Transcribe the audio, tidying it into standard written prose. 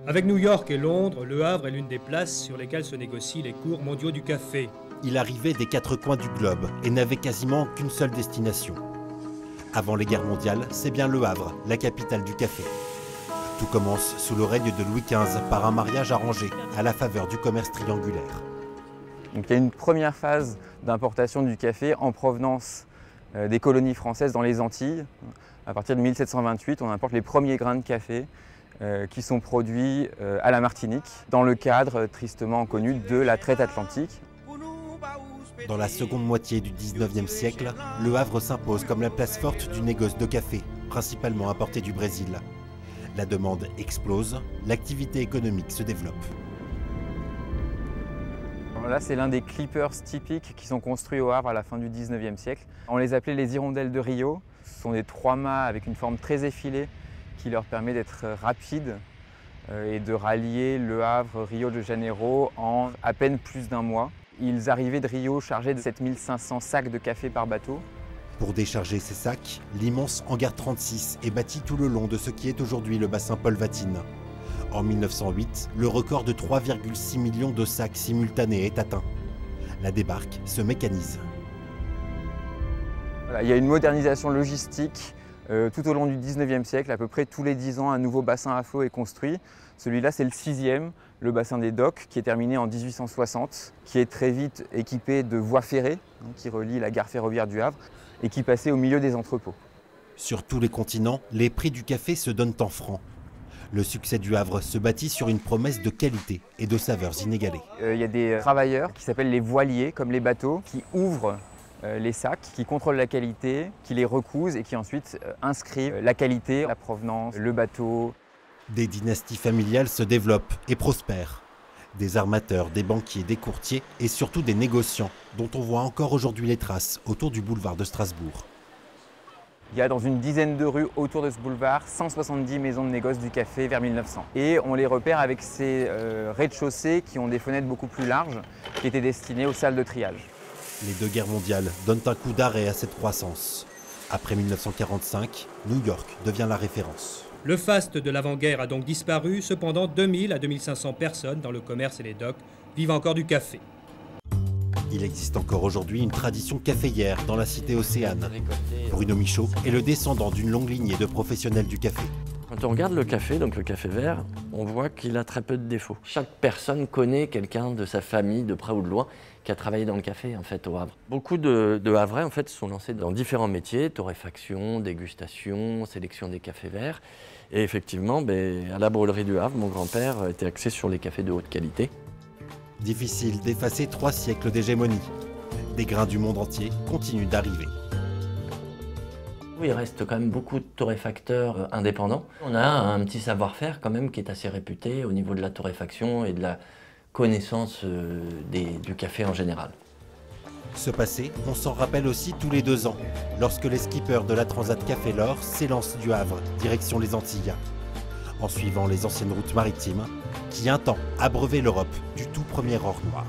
Avec New York et Londres, Le Havre est l'une des places sur lesquelles se négocient les cours mondiaux du café. Il arrivait des quatre coins du globe et n'avait quasiment qu'une seule destination. Avant les guerres mondiales, c'est bien Le Havre, la capitale du café. Tout commence sous le règne de Louis XV par un mariage arrangé à la faveur du commerce triangulaire. Donc, il y a une première phase d'importation du café en provenance des colonies françaises dans les Antilles. À partir de 1728, on importe les premiers grains de café qui sont produits à la Martinique dans le cadre tristement connu de la traite atlantique. Dans la seconde moitié du 19e siècle, Le Havre s'impose comme la place forte du négoce de café, principalement importé du Brésil. La demande explose, l'activité économique se développe. Alors là, c'est l'un des clippers typiques qui sont construits au Havre à la fin du 19e siècle. On les appelait les hirondelles de Rio. Ce sont des trois mâts avec une forme très effilée qui leur permet d'être rapides et de rallier Le Havre, Rio de Janeiro en à peine plus d'un mois. Ils arrivaient de Rio chargés de 7500 sacs de café par bateau. Pour décharger ces sacs, l'immense hangar 36 est bâti tout le long de ce qui est aujourd'hui le bassin Paul Vatine. En 1908, le record de 3,6 millions de sacs simultanés est atteint. La débarque se mécanise. Voilà, il y a une modernisation logistique tout au long du 19e siècle. À peu près tous les 10 ans, un nouveau bassin à flot est construit. Celui-là, c'est le 6e, le bassin des docks, qui est terminé en 1860, qui est très vite équipé de voies ferrées, qui relient la gare ferroviaire du Havre, et qui passait au milieu des entrepôts. Sur tous les continents, les prix du café se donnent en francs. Le succès du Havre se bâtit sur une promesse de qualité et de saveurs inégalées. Il y a des travailleurs qui s'appellent les voiliers, comme les bateaux, qui ouvrent les sacs, qui contrôlent la qualité, qui les recousent et qui ensuite inscrivent la qualité, la provenance, le bateau. Des dynasties familiales se développent et prospèrent. Des armateurs, des banquiers, des courtiers et surtout des négociants dont on voit encore aujourd'hui les traces autour du boulevard de Strasbourg. Il y a dans une dizaine de rues autour de ce boulevard 170 maisons de négoce du café vers 1900. Et on les repère avec ces rez-de-chaussée qui ont des fenêtres beaucoup plus larges qui étaient destinées aux salles de triage. Les deux guerres mondiales donnent un coup d'arrêt à cette croissance. Après 1945, New York devient la référence. Le faste de l'avant-guerre a donc disparu, cependant 2000 à 2500 personnes dans le commerce et les docks vivent encore du café. Il existe encore aujourd'hui une tradition caféière dans la cité Océane. Bruno Michaud est le descendant d'une longue lignée de professionnels du café. Quand on regarde le café, donc le café vert, on voit qu'il a très peu de défauts. Chaque personne connaît quelqu'un de sa famille, de près ou de loin, qui a travaillé dans le café en fait, au Havre. Beaucoup de Havrais en fait, sont lancés dans différents métiers, torréfaction, dégustation, sélection des cafés verts. Et effectivement, à la brûlerie du Havre, mon grand-père était axé sur les cafés de haute qualité. Difficile d'effacer 3 siècles d'hégémonie. Des grains du monde entier continuent d'arriver. Il reste quand même beaucoup de torréfacteurs indépendants. On a un petit savoir-faire quand même qui est assez réputé au niveau de la torréfaction et de la connaissance du café en général. Ce passé, on s'en rappelle aussi tous les 2 ans, lorsque les skippers de la Transat Café L'Or s'élancent du Havre, direction les Antilles, en suivant les anciennes routes maritimes qui un temps abreuvaient l'Europe du tout premier or noir.